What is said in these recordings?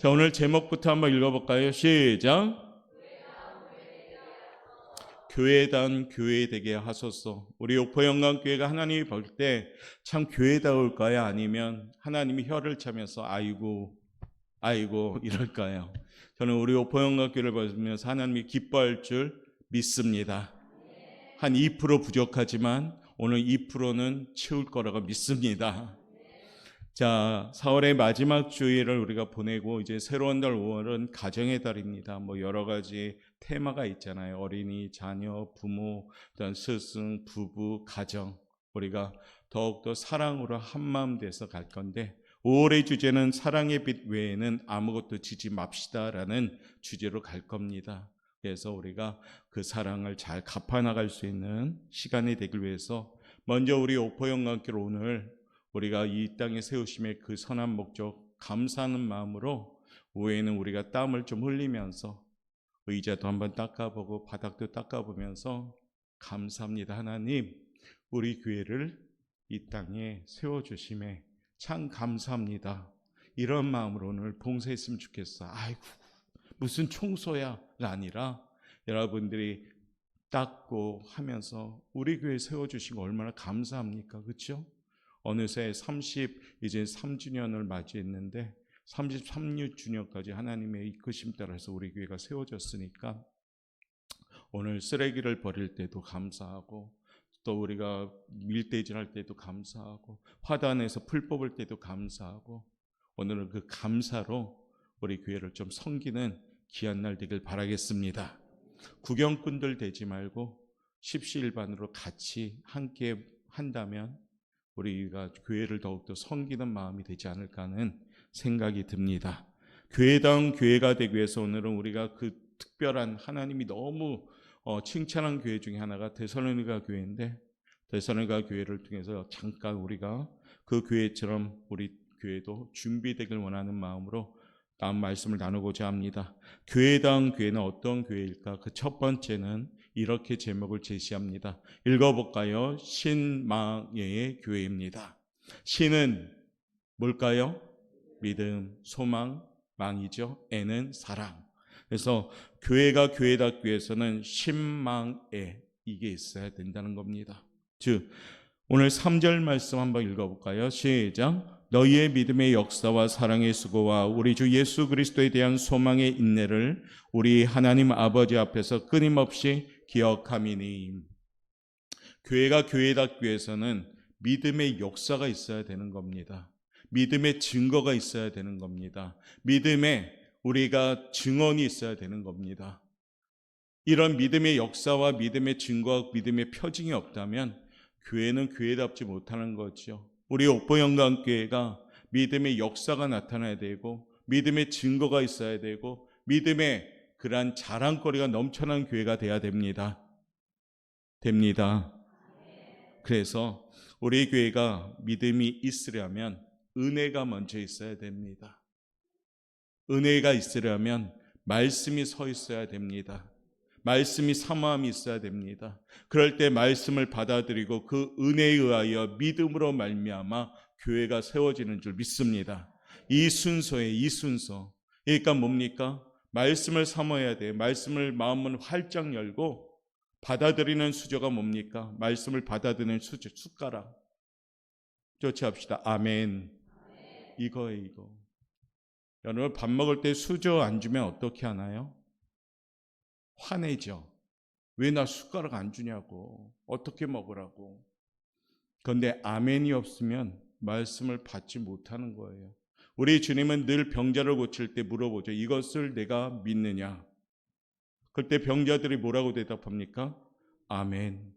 자, 오늘 제목부터 한번 읽어볼까요? 시작. 교회다운 교회 되게 하소서. 우리 옥포영광교회가 하나님이 볼 때 참 교회다울까요? 아니면 하나님이 혀를 차면서 아이고 이럴까요? 저는 우리 옥포영광교회를 보면서 하나님이 기뻐할 줄 믿습니다. 한 2% 부족하지만 오늘 2%는 채울 거라고 믿습니다. 자, 4월의 마지막 주일을 우리가 보내고 이제 새로운 달 5월은 가정의 달입니다. 뭐 여러 가지 테마가 있잖아요. 어린이, 자녀, 부모, 어떤 스승, 부부, 가정. 우리가 더욱더 사랑으로 한마음 돼서 갈 건데 5월의 주제는 사랑의 빛 외에는 아무것도 지지 맙시다라는 주제로 갈 겁니다. 그래서 우리가 그 사랑을 잘 갚아나갈 수 있는 시간이 되길 위해서 먼저 우리 옥포영광교회 오늘 우리가 이 땅에 세우심의 그 선한 목적 감사하는 마음으로 오후에는 우리가 땀을 좀 흘리면서 의자도 한번 닦아보고 바닥도 닦아보면서 감사합니다. 하나님, 우리 교회를 이 땅에 세워주심에 참 감사합니다. 이런 마음으로 오늘 봉사했으면 좋겠어. 아이고 무슨 청소야가 아니라 여러분들이 닦고 하면서 우리 교회 세워주신 거 얼마나 감사합니까? 그렇죠? 어느새 이제 3주년을 맞이했는데 33주년까지 하나님의 이끄심 따라서 우리 교회가 세워졌으니까 오늘 쓰레기를 버릴 때도 감사하고 또 우리가 밀대질할 때도 감사하고 화단에서 풀 뽑을 때도 감사하고 오늘은 그 감사로 우리 교회를 좀 섬기는 귀한 날 되길 바라겠습니다. 구경꾼들 되지 말고 십시일반으로 같이 함께 한다면 우리가 교회를 더욱더 섬기는 마음이 되지 않을까 하는 생각이 듭니다. 교회다운 교회가 되기 위해서 오늘은 우리가 그 특별한 하나님이 너무 칭찬한 교회 중에 하나가 데살로니가 교회인데 데살로니가 교회를 통해서 잠깐 우리가 그 교회처럼 우리 교회도 준비되길 원하는 마음으로 다음 말씀을 나누고자 합니다. 교회다운 교회는 어떤 교회일까? 그 첫 번째는 이렇게 제목을 제시합니다. 읽어볼까요? 신망의 교회입니다. 신은 뭘까요? 믿음, 소망, 망이죠. 애는 사랑. 그래서 교회가 교회답기 위해서는 신망에 이게 있어야 된다는 겁니다. 즉 오늘 3절 말씀 한번 읽어볼까요? 시작. 너희의 믿음의 역사와 사랑의 수고와 우리 주 예수 그리스도에 대한 소망의 인내를 우리 하나님 아버지 앞에서 끊임없이 기억함이니. 교회가 교회답기 위해서는 믿음의 역사가 있어야 되는 겁니다. 믿음의 증거가 있어야 되는 겁니다. 믿음의 우리가 증언이 있어야 되는 겁니다. 이런 믿음의 역사와 믿음의 증거와 믿음의 표징이 없다면 교회는 교회답지 못하는 거죠. 우리 옥포영광교회가 믿음의 역사가 나타나야 되고 믿음의 증거가 있어야 되고 믿음의 그러한 자랑거리가 넘쳐나는 교회가 돼야 됩니다. 그래서 우리 교회가 믿음이 있으려면 은혜가 먼저 있어야 됩니다. 은혜가 있으려면 말씀이 서 있어야 됩니다. 말씀이 사모함이 있어야 됩니다. 그럴 때 말씀을 받아들이고 그 은혜에 의하여 믿음으로 말미암아 교회가 세워지는 줄 믿습니다. 이 순서. 그러니까 뭡니까? 말씀을 사모해야 돼요. 말씀을 마음은 활짝 열고 받아들이는 수저가 뭡니까? 말씀을 받아들이는 수저, 숟가락. 조치합시다. 아멘. 이거예요, 이거. 여러분 밥 먹을 때 수저 안 주면 어떻게 하나요? 화내죠. 왜 나 숟가락 안 주냐고. 어떻게 먹으라고. 그런데 아멘이 없으면 말씀을 받지 못하는 거예요. 우리 주님은 늘 병자를 고칠 때 물어보죠. 이것을 내가 믿느냐. 그때 병자들이 뭐라고 대답합니까? 아멘.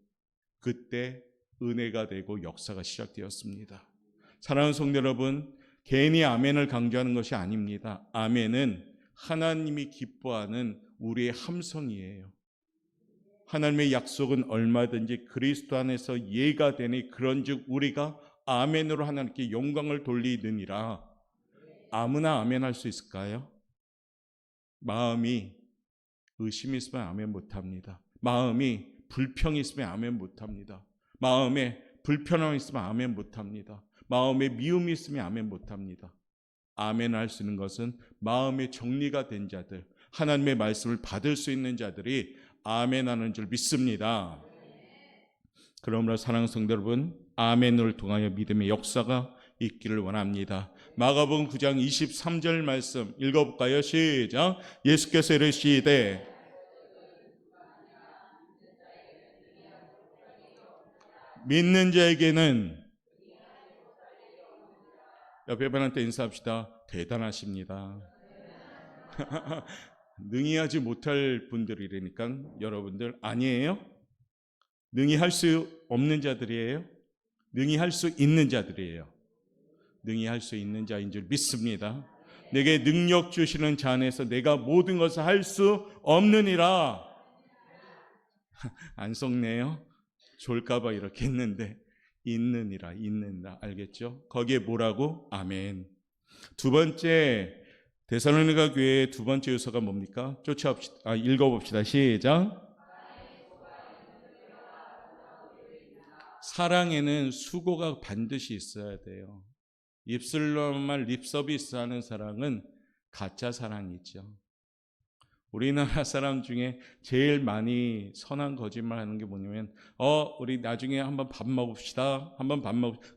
그때 은혜가 되고 역사가 시작되었습니다. 사랑하는 성도 여러분, 괜히 아멘을 강조하는 것이 아닙니다. 아멘은 하나님이 기뻐하는 우리의 함성이에요. 하나님의 약속은 얼마든지 그리스도 안에서 예가 되니 그런즉 우리가 아멘으로 하나님께 영광을 돌리느니라. 아무나 아멘할 수 있을까요? 마음이 의심이 있으면 아멘 못합니다. 마음이 불평이 있으면 아멘 못합니다. 마음에 불편함이 있으면 아멘 못합니다. 마음에 미움이 있으면 아멘 못합니다. 아멘 할 수 있는 것은 마음의 정리가 된 자들, 하나님의 말씀을 받을 수 있는 자들이 아멘 하는 줄 믿습니다. 그러므로 사랑하는 성도 여러분, 아멘을 통하여 믿음의 역사가 있기를 원합니다. 마가복음 9장 23절 말씀 읽어볼까요? 시작. 예수께서 이르시되 믿는 자에게는, 옆에 분한테 인사합시다. 대단하십니다. 능히 하지 못할 분들이라니까 여러분들 아니에요? 능히 할 수 없는 자들이에요? 능히 할 수 있는 자들이에요. 능히 할 수 있는 자인 줄 믿습니다. 내게 능력 주시는 자 안에서 내가 모든 것을 할 수 없느니라. 안 속네요. 졸까봐 이렇게 했는데 있느니라, 알겠죠? 거기에 뭐라고? 아멘. 두 번째, 데살로니가 교회의 두 번째 요소가 뭡니까? 읽어봅시다. 시작. 사랑에는 수고가 반드시 있어야 돼요. 입술로만 립서비스하는 사랑은 가짜 사랑이죠. 우리나라 사람 중에 제일 많이 선한 거짓말 하는 게 뭐냐면 우리 나중에 한번 밥 먹읍시다.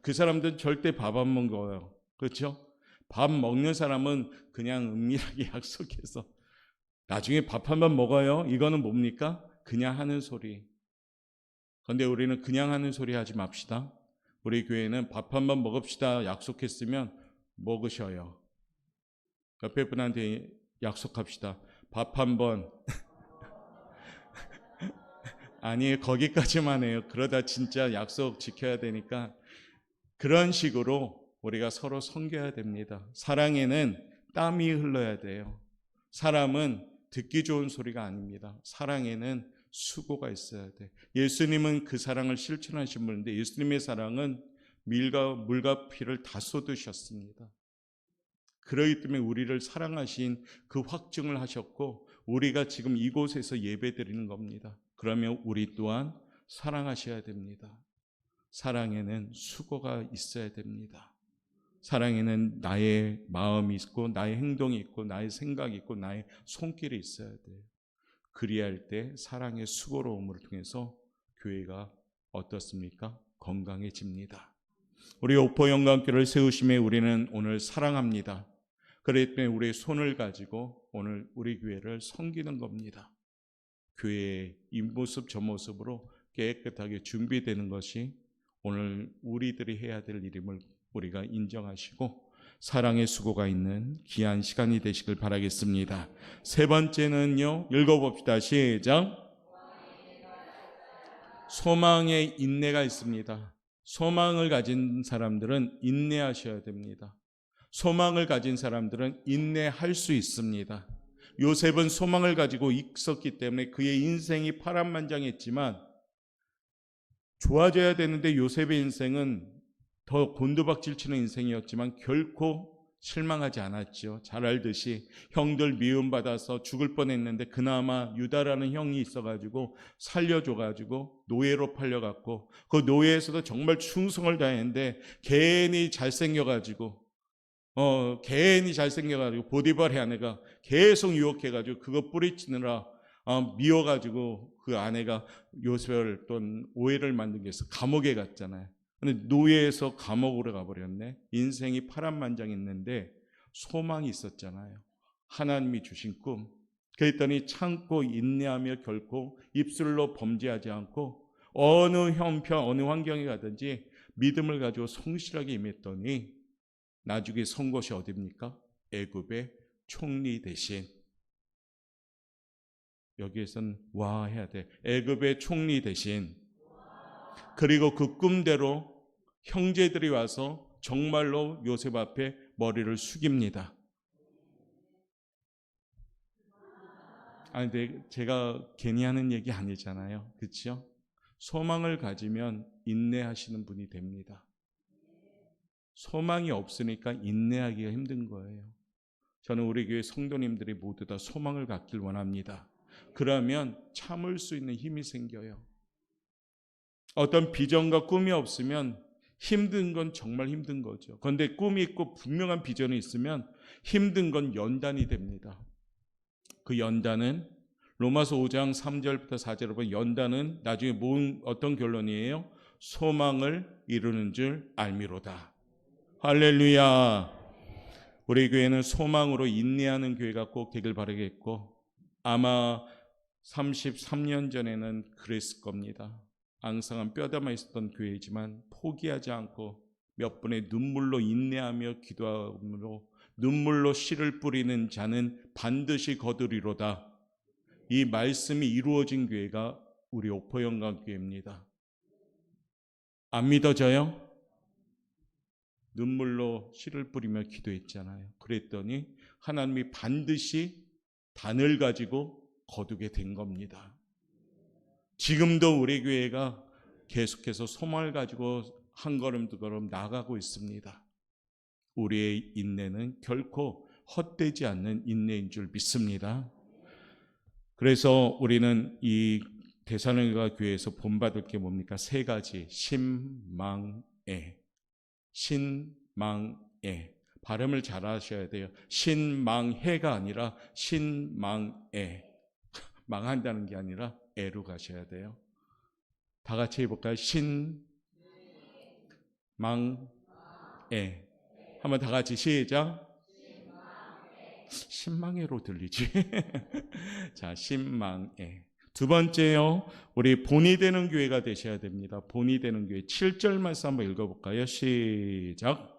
그 사람들은 절대 밥 안 먹어요. 그렇죠? 밥 먹는 사람은 그냥 은밀하게 약속해서 나중에 밥 한번 먹어요. 이거는 뭡니까? 그냥 하는 소리. 그런데 우리는 그냥 하는 소리 하지 맙시다. 우리 교회는 밥 한번 먹읍시다 약속했으면 먹으셔요. 옆에 분한테 약속합시다. 밥 한번. 아니, 거기까지만 해요. 그러다 진짜 약속 지켜야 되니까 그런 식으로 우리가 서로 섬겨야 됩니다. 사랑에는 땀이 흘러야 돼요. 사람은 듣기 좋은 소리가 아닙니다. 사랑에는 수고가 있어야 돼. 예수님은 그 사랑을 실천하신 분인데 예수님의 사랑은 물과 피를 다 쏟으셨습니다. 그렇기 때문에 우리를 사랑하신 그 확증을 하셨고 우리가 지금 이곳에서 예배드리는 겁니다. 그러면 우리 또한 사랑하셔야 됩니다. 사랑에는 수고가 있어야 됩니다. 사랑에는 나의 마음이 있고 나의 행동이 있고 나의 생각이 있고 나의 손길이 있어야 돼요. 그리할 때 사랑의 수고로움을 통해서 교회가 어떻습니까? 건강해집니다. 우리 오포영광교회를 세우심에 우리는 오늘 사랑합니다. 그렇기 때문에 우리의 손을 가지고 오늘 우리 교회를 섬기는 겁니다. 교회의 이 모습 저 모습으로 깨끗하게 준비되는 것이 오늘 우리들이 해야 될 일임을 우리가 인정하시고 사랑의 수고가 있는 귀한 시간이 되시길 바라겠습니다. 세 번째는요, 읽어봅시다. 시작. 소망의 인내가 있습니다. 소망을 가진 사람들은 인내하셔야 됩니다. 소망을 가진 사람들은 인내할 수 있습니다. 요셉은 소망을 가지고 있었기 때문에 그의 인생이 파란만장했지만 좋아져야 되는데 요셉의 인생은 더 곤두박질 치는 인생이었지만 결코 실망하지 않았죠. 잘 알듯이 형들 미움받아서 죽을 뻔했는데 그나마 유다라는 형이 있어가지고 살려줘가지고 노예로 팔려갔고 그 노예에서도 정말 충성을 다했는데 괜히 잘생겨가지고 보디발의 아내가 계속 유혹해가지고 그거 뿌리치느라 미워가지고 그 아내가 요셉을 또 오해를 만든 게 있어. 감옥에 갔잖아요. 근데 노예에서 감옥으로 가버렸네. 인생이 파란만장했는데 소망이 있었잖아요. 하나님이 주신 꿈. 그랬더니 참고 인내하며 결코 입술로 범죄하지 않고 어느 형편 어느 환경에 가든지 믿음을 가지고 성실하게 임했더니 나중에 선 곳이 어디입니까? 애굽의 총리 대신, 여기에선 와 해야 돼. 애굽의 총리 대신. 그리고 그 꿈대로 형제들이 와서 정말로 요셉 앞에 머리를 숙입니다. 아니, 근데 제가 괜히 하는 얘기 아니잖아요. 그렇죠? 소망을 가지면 인내하시는 분이 됩니다. 소망이 없으니까 인내하기가 힘든 거예요. 저는 우리 교회 성도님들이 모두 다 소망을 갖길 원합니다. 그러면 참을 수 있는 힘이 생겨요. 어떤 비전과 꿈이 없으면 힘든 건 정말 힘든 거죠. 그런데 꿈이 있고 분명한 비전이 있으면 힘든 건 연단이 됩니다. 그 연단은 로마서 5장 3절부터 4절을 보면 연단은 나중에 어떤 결론이에요? 소망을 이루는 줄 알미로다. 할렐루야. 우리 교회는 소망으로 인내하는 교회가 꼭 되길 바라겠고, 아마 33년 전에는 그랬을 겁니다. 앙상한 뼈담아 있었던 교회이지만 포기하지 않고 몇 분의 눈물로 인내하며 기도함으로 눈물로 씨를 뿌리는 자는 반드시 거두리로다. 이 말씀이 이루어진 교회가 우리 옥포영광교회입니다. 안 믿어져요? 눈물로 씨를 뿌리며 기도했잖아요. 그랬더니 하나님이 반드시 단을 가지고 거두게 된 겁니다. 지금도 우리 교회가 계속해서 소망을 가지고 한 걸음 두 걸음 나가고 있습니다. 우리의 인내는 결코 헛되지 않는 인내인 줄 믿습니다. 그래서 우리는 이 데살로니가 교회에서 본받을 게 뭡니까? 세 가지. 신망애. 신망애. 발음을 잘 하셔야 돼요. 신망해가 아니라 신망애. 망한다는 게 아니라 애로 가셔야 돼요. 다 같이 해볼까요? 신망애. 한번 다 같이 시작. 신망애로 들리지? 자, 신망애. 두 번째요, 우리 본이 되는 교회가 되셔야 됩니다. 본이 되는 교회. 7절 말씀 한번 읽어볼까요? 시작.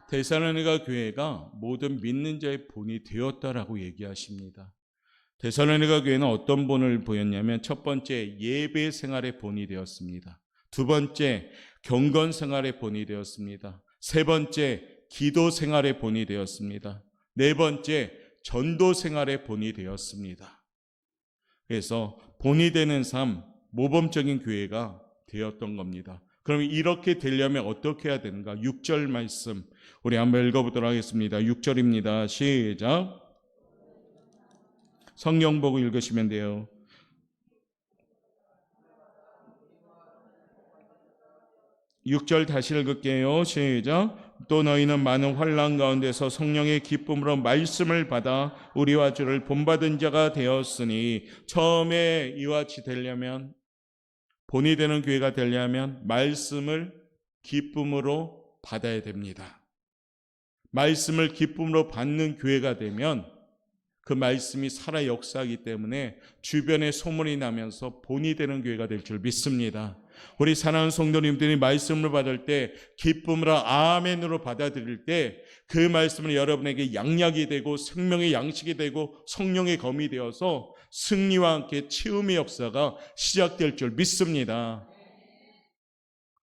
데살로니가 교회가 모든 믿는 자의 본이 되었다라고 얘기하십니다. 데살로니가 교회는 어떤 본을 보였냐면, 첫 번째 예배 생활의 본이 되었습니다. 두 번째 경건 생활의 본이 되었습니다. 세 번째 기도 생활의 본이 되었습니다. 네 번째 전도 생활의 본이 되었습니다. 그래서 본이 되는 삶, 모범적인 교회가 되었던 겁니다. 그럼 이렇게 되려면 어떻게 해야 되는가? 6절 말씀 우리 한번 읽어보도록 하겠습니다. 6절입니다. 시작. 성경 보고 읽으시면 돼요. (6절) 다시 읽을게요. 시작. 또 너희는 많은 환난 가운데서 성령의 기쁨으로 말씀을 받아 우리와 주를 본받은 자가 되었으니, 처음에 이와 같이 되려면, 본이 되는 교회가 되려면 말씀을 기쁨으로 받아야 됩니다. 말씀을 기쁨으로 받는 교회가 되면 그 말씀이 살아 역사하기 때문에 주변에 소문이 나면서 본이 되는 교회가 될 줄 믿습니다. 우리 사랑하는 성도님들이 말씀을 받을 때 기쁨으로 아멘으로 받아들일 때 그 말씀은 여러분에게 양약이 되고 생명의 양식이 되고 성령의 검이 되어서 승리와 함께 치유의 역사가 시작될 줄 믿습니다.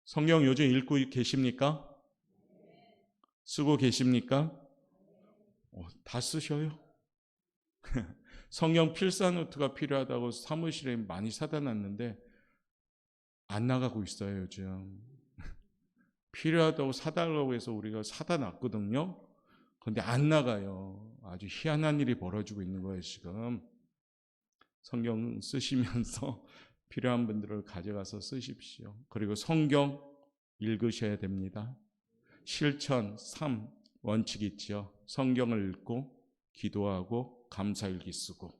성경 요즘 읽고 계십니까? 쓰고 계십니까? 다 쓰셔요? 성경 필사노트가 필요하다고 사무실에 많이 사다 놨는데 안 나가고 있어요, 요즘. 필요하다고 사달라고 해서 우리가 사다 놨거든요. 그런데 안 나가요. 아주 희한한 일이 벌어지고 있는 거예요, 지금. 성경 쓰시면서 필요한 분들을 가져가서 쓰십시오. 그리고 성경 읽으셔야 됩니다. 실천 3 원칙이 있죠. 성경을 읽고 기도하고 감사일기 쓰고.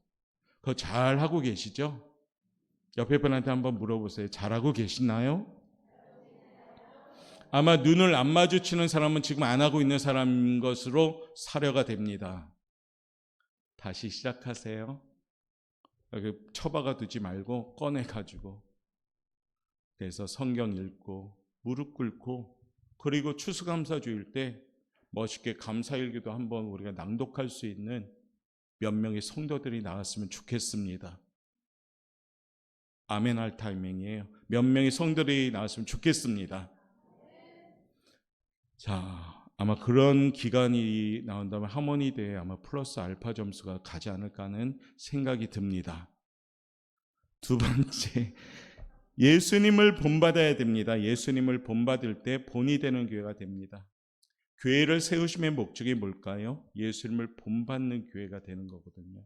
그거 잘하고 계시죠? 옆에 분한테 한번 물어보세요. 잘하고 계시나요? 아마 눈을 안 마주치는 사람은 지금 안 하고 있는 사람인 것으로 사려가 됩니다. 다시 시작하세요. 처박아 두지 말고 꺼내가지고. 그래서 성경 읽고 무릎 꿇고, 그리고 추수감사주일 때 멋있게 감사일기도 한번 우리가 낭독할 수 있는 몇 명의 성도들이 나왔으면 좋겠습니다. 아멘 할 타이밍이에요. 몇 명의 성도들이 나왔으면 좋겠습니다. 자, 아마 그런 기간이 나온다면 하모니대에 아마 플러스 알파 점수가 가지 않을까 하는 생각이 듭니다. 두 번째, 예수님을 본받아야 됩니다. 예수님을 본받을 때 본이 되는 교회가 됩니다. 교회를 세우심의 목적이 뭘까요? 예수님을 본받는 교회가 되는 거거든요.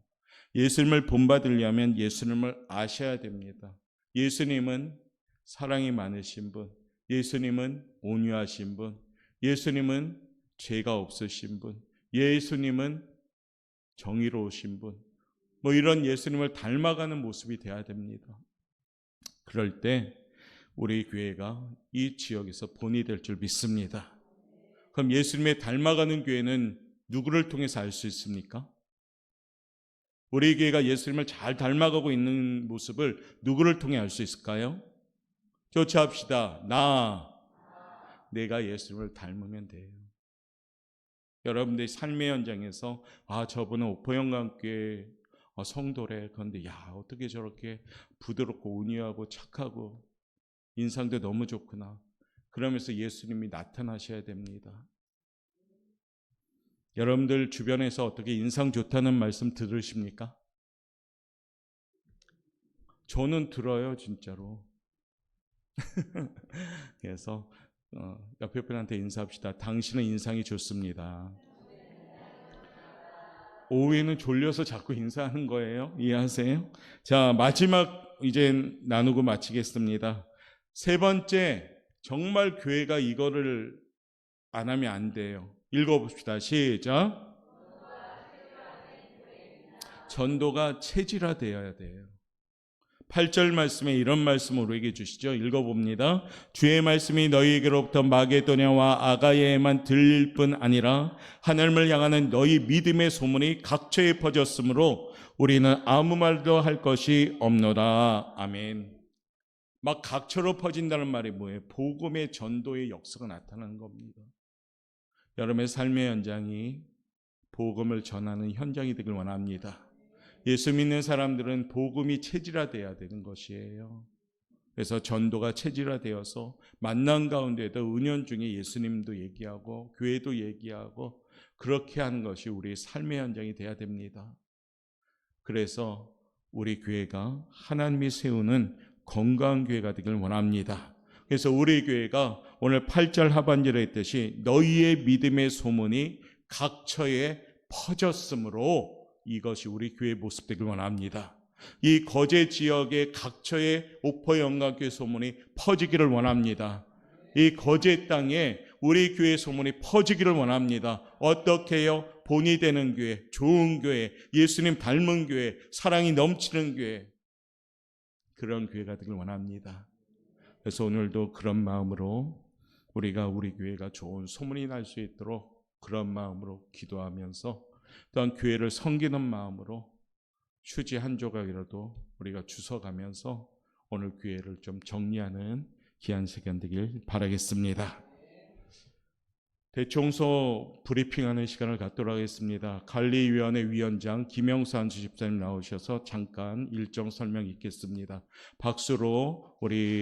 예수님을 본받으려면 예수님을 아셔야 됩니다. 예수님은 사랑이 많으신 분, 예수님은 온유하신 분, 예수님은 죄가 없으신 분, 예수님은 정의로우신 분, 이런 예수님을 닮아가는 모습이 돼야 됩니다. 그럴 때 우리 교회가 이 지역에서 본이 될 줄 믿습니다. 그럼 예수님의 닮아가는 교회는 누구를 통해서 알 수 있습니까? 우리 교회가 예수님을 잘 닮아가고 있는 모습을 누구를 통해 알 수 있을까요? 교체합시다. 내가 예수님을 닮으면 돼요. 여러분들의 삶의 현장에서 저분은 오포영광교회 성도래. 그런데 어떻게 저렇게 부드럽고 온유하고 착하고 인상도 너무 좋구나. 그러면서 예수님이 나타나셔야 됩니다. 여러분들 주변에서 어떻게 인상 좋다는 말씀 들으십니까? 저는 들어요, 진짜로. 그래서 옆에 분한테 인사합시다. 당신은 인상이 좋습니다. 오후에는 졸려서 자꾸 인사하는 거예요. 이해하세요? 자, 마지막 이제 나누고 마치겠습니다. 세 번째, 정말 교회가 이거를 안 하면 안 돼요. 읽어봅시다. 시작. 전도가 체질화되어야 돼요. 8절 말씀에 이런 말씀을 우리에게 주시죠. 읽어봅니다. 주의 말씀이 너희에게로부터 마게도냐와 아가야에만 들릴 뿐 아니라 하나님을 향하는 너희 믿음의 소문이 각처에 퍼졌으므로 우리는 아무 말도 할 것이 없노라. 아멘. 막 각처로 퍼진다는 말이 뭐예요? 복음의 전도의 역사가 나타나는 겁니다. 여러분의 삶의 현장이 복음을 전하는 현장이 되길 원합니다. 예수 믿는 사람들은 복음이 체질화되어야 되는 것이에요. 그래서 전도가 체질화되어서 만남 가운데도 은연중에 예수님도 얘기하고 교회도 얘기하고 그렇게 하는 것이 우리의 삶의 현장이 돼야 됩니다. 그래서 우리 교회가 하나님이 세우는 건강한 교회가 되길 원합니다. 그래서 우리 교회가 오늘 8절 하반절에 했듯이 너희의 믿음의 소문이 각처에 퍼졌으므로 이것이 우리 교회의 모습 되길 원합니다. 이 거제 지역의 각처에 오포영광교회 소문이 퍼지기를 원합니다. 이 거제 땅에 우리 교회 소문이 퍼지기를 원합니다. 어떻게 해요? 본이 되는 교회, 좋은 교회, 예수님 닮은 교회, 사랑이 넘치는 교회, 그런 교회가 되길 원합니다. 그래서 오늘도 그런 마음으로 우리가 우리 교회가 좋은 소문이 날 수 있도록 그런 마음으로 기도하면서 또한 교회를 섬기는 마음으로 휴지 한 조각이라도 우리가 주워가면서 오늘 교회를 좀 정리하는 귀한 시간 되길 바라겠습니다. 대청소 브리핑하는 시간을 갖도록 하겠습니다. 관리위원회 위원장 김영수 안수 집사님 나오셔서 잠깐 일정 설명 있겠습니다. 박수로 우리